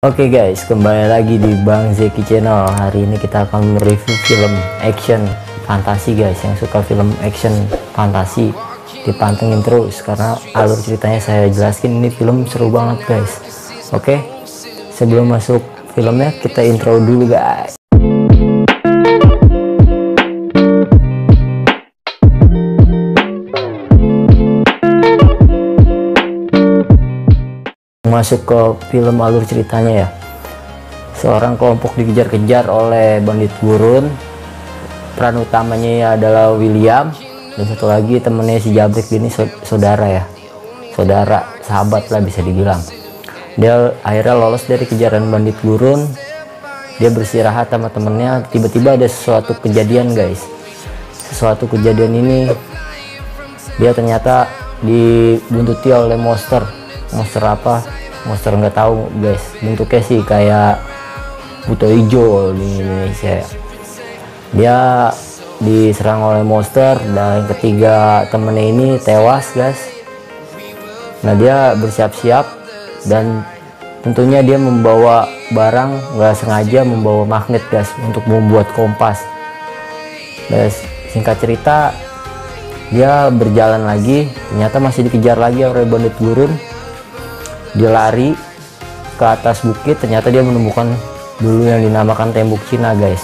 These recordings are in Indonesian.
Oke guys, kembali lagi di Bang Zeki Channel. Hari ini kita akan mereview film action fantasi guys. Yang suka film action fantasi dipantengin terus karena alur ceritanya saya jelaskan. Ini film seru banget guys. Oke, sebelum masuk filmnya kita intro dulu guys. Masuk ke film alur ceritanya ya. Seorang kelompok dikejar-kejar oleh bandit gurun. Peran utamanya ya adalah William dan satu lagi temennya si Jabrik. Ini saudara ya, saudara sahabat lah bisa dibilang. Dia akhirnya lolos dari kejaran bandit gurun. Dia beristirahat sama temennya, tiba-tiba ada sesuatu kejadian guys. Sesuatu kejadian ini dia ternyata dibuntuti oleh monster apa, monster nggak tahu guys, bentuknya sih kayak buto hijau di Indonesia. Dia diserang oleh monster dan ketiga temennya ini tewas guys. Nah dia bersiap-siap dan tentunya dia membawa barang, nggak sengaja membawa magnet guys untuk membuat kompas. Dan singkat cerita dia berjalan lagi, ternyata masih dikejar lagi oleh bandit gurun. Dia lari ke atas bukit, ternyata dia menemukan dulu yang dinamakan tembok Cina guys.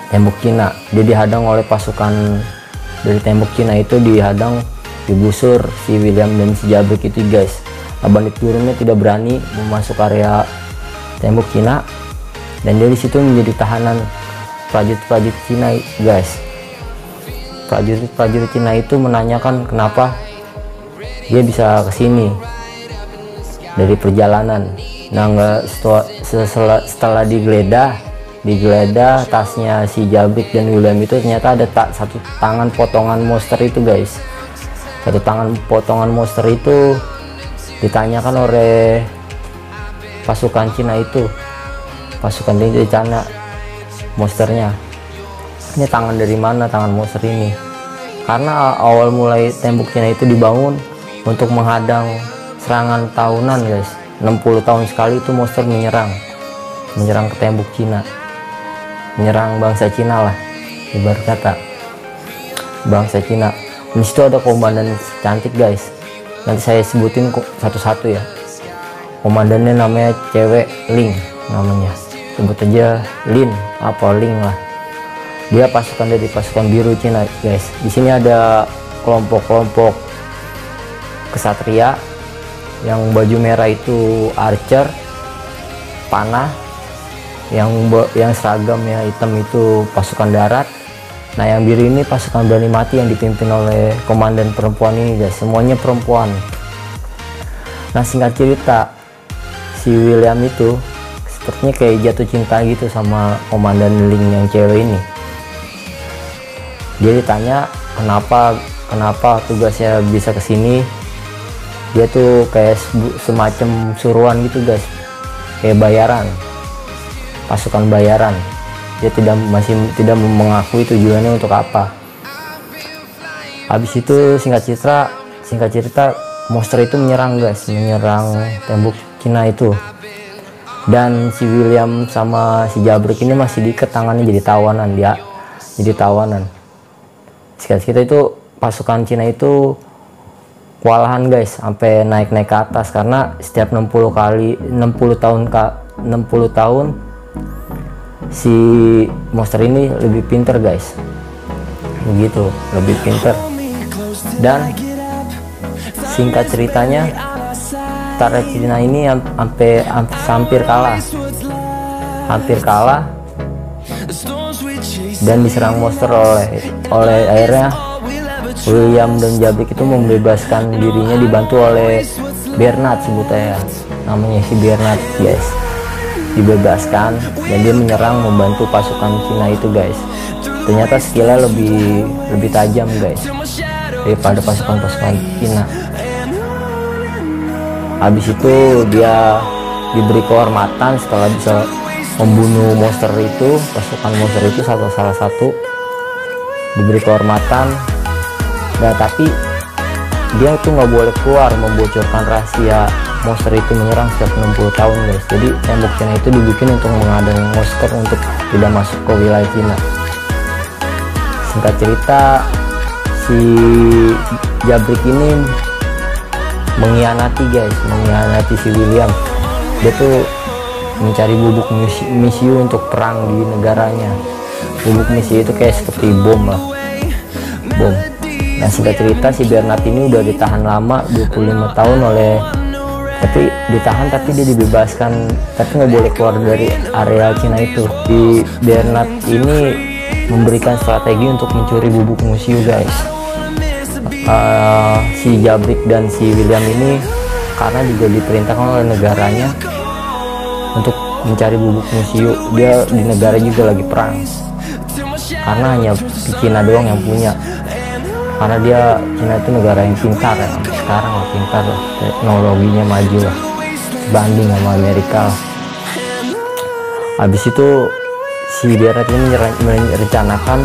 Tembok Cina, dia dihadang oleh pasukan dari tembok Cina itu, dihadang, digusur si William dan si Jabrik itu guys. Nah, bandit gurunnya tidak berani masuk area tembok Cina dan dia disitu menjadi tahanan prajurit Cina guys. Prajurit Cina itu menanyakan kenapa dia bisa kesini dari perjalanan. Nah setelah digeledah tasnya si Jabrik dan William itu, ternyata ada satu tangan potongan monster itu guys. Satu tangan potongan monster itu ditanyakan oleh pasukan Cina itu, pasukan Cina monsternya, ini tangan dari mana tangan monster ini? Karena awal mulai tembok Cina itu dibangun untuk menghadang serangan tahunan guys. 60 tahun sekali itu monster menyerang ke tembok Cina, menyerang bangsa Cina lah ibarat kata, bangsa Cina. Di situ ada komandan cantik guys, nanti saya sebutin satu-satu ya. Komandannya namanya cewek Ling, namanya sebut aja Lin apa Ling lah. Dia pasukan dari pasukan biru Cina guys. Di sini ada kelompok kesatria. Yang baju merah itu archer, panah. Yang seragamnya hitam itu pasukan darat. Nah yang biru ini pasukan berani mati yang dipimpin oleh komandan perempuan ini guys. Semuanya perempuan. Nah singkat cerita, si William itu sepertinya kayak jatuh cinta gitu sama komandan Ling yang cewek ini. Dia ditanya kenapa tugasnya bisa kesini. Dia tuh kayak semacam suruhan gitu guys, kayak bayaran, pasukan bayaran. Dia masih tidak mengakui tujuannya untuk apa. Habis itu singkat cerita monster itu menyerang guys, menyerang tembok Cina itu. Dan si William sama si Jabrik ini masih diikat tangannya jadi tawanan, Singkat cerita itu pasukan Cina itu kewalahan guys, sampai naik ke atas karena setiap 60 tahun si monster ini lebih pinter guys, begitu, lebih pinter. Dan singkat ceritanya tentara Cina ini hampir kalah dan diserang monster oleh akhirnya William dan Jabrik itu membebaskan dirinya, dibantu oleh Bernard sebutnya, namanya si Bernard guys. Dibebaskan dan dia menyerang membantu pasukan Cina itu guys. Ternyata skillnya lebih tajam guys daripada pasukan Cina. Habis itu dia diberi kehormatan setelah bisa membunuh monster itu, pasukan monster itu salah satu diberi kehormatan. Nah tapi dia tuh nggak boleh keluar membocorkan rahasia monster itu menyerang setiap 60 tahun guys. Jadi tembok Cina itu dibikin untuk menghadang monster untuk tidak masuk ke wilayah Cina. Singkat cerita, si Jabrik ini mengkhianati guys, mengkhianati si William. Dia tuh mencari bubuk misiu untuk perang di negaranya. Bubuk misiu itu kayak seperti bom lah, bom. Nah singkat cerita, si Bernard ini udah ditahan lama 25 tahun tapi dia dibebaskan, tapi nggak boleh keluar dari area Cina itu. Si Bernard ini memberikan strategi untuk mencuri bubuk misiu guys. Si Jabrik dan si William ini karena juga diperintahkan oleh negaranya untuk mencari bubuk misiu. Dia di negara juga lagi perang karena hanya Cina doang yang punya, karena Cina itu negara yang pintar ya, sekarang lah pintar lah, teknologinya maju lah banding sama Amerika lah. Habis itu si Bernard ini merencanakan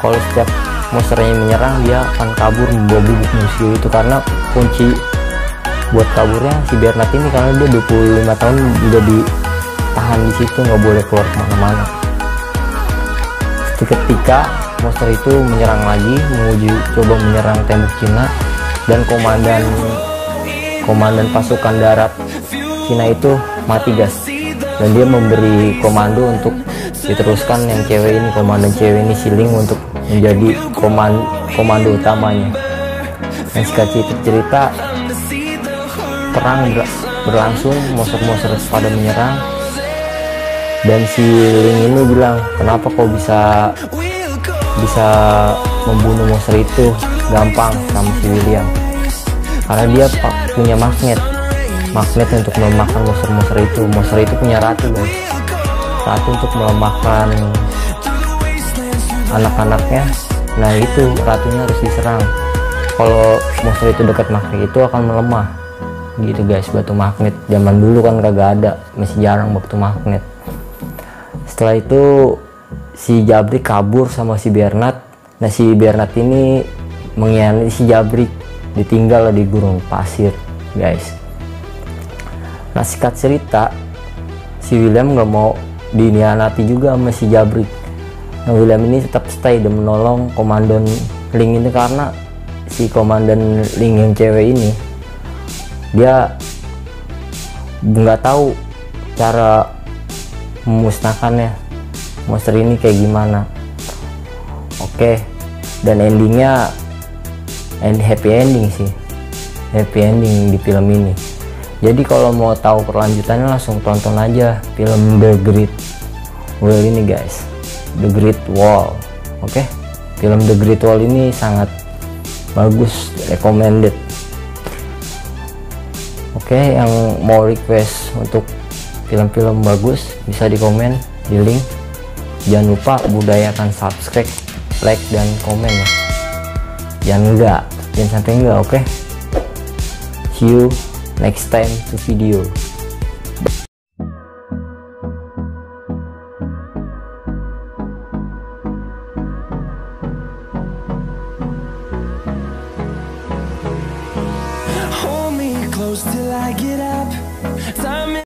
kalau setiap monsternya menyerang dia akan kabur membawa bubuk misiu itu, karena kunci buat kaburnya si Bernard ini karena dia 25 tahun udah ditahan di situ, nggak boleh keluar kemana-mana. Ketika monster itu menyerang lagi, coba menyerang tembok Cina, dan komandan pasukan darat Cina itu mati guys, dan dia memberi komando untuk diteruskan yang cewek ini, komandan cewek ini Siling, untuk menjadi komando utamanya. Dan singkat cerita, perang berlangsung, monster-monster pada menyerang, dan si Ling ini bilang, kenapa kau bisa membunuh monster itu gampang sama si William? Karena dia punya magnet untuk melemahkan monster itu. Monster itu punya ratu guys, ratu untuk melemahkan anak-anaknya. Nah itu ratunya harus diserang. Kalau monster itu dekat magnet itu akan melemah gitu guys. Batu magnet zaman dulu kan kagak ada, masih jarang batu magnet. Setelah itu si Jabrik kabur sama si Bernard. Nah si Bernard ini mengkhianati si Jabrik, ditinggal di gurun pasir guys. Nah singkat cerita, si William nggak mau dikhianati juga sama si Jabrik. Nah William ini tetap stay dan menolong komandan Ling ini, karena si komandan Ling yang cewek ini dia nggak tahu cara memusnahkannya monster ini kayak gimana. Oke, dan endingnya happy ending sih, happy ending di film ini. Jadi kalau mau tahu kelanjutannya langsung tonton aja film The Great Wall ini guys, The Great Wall. Oke, film The Great Wall ini sangat bagus, recommended. Oke, yang mau request untuk film-film bagus bisa di komen di link. Jangan lupa budayakan subscribe, like, dan komen ya. Jangan sampai enggak. Oke, see you next time to video. Hold me close till I get up. Time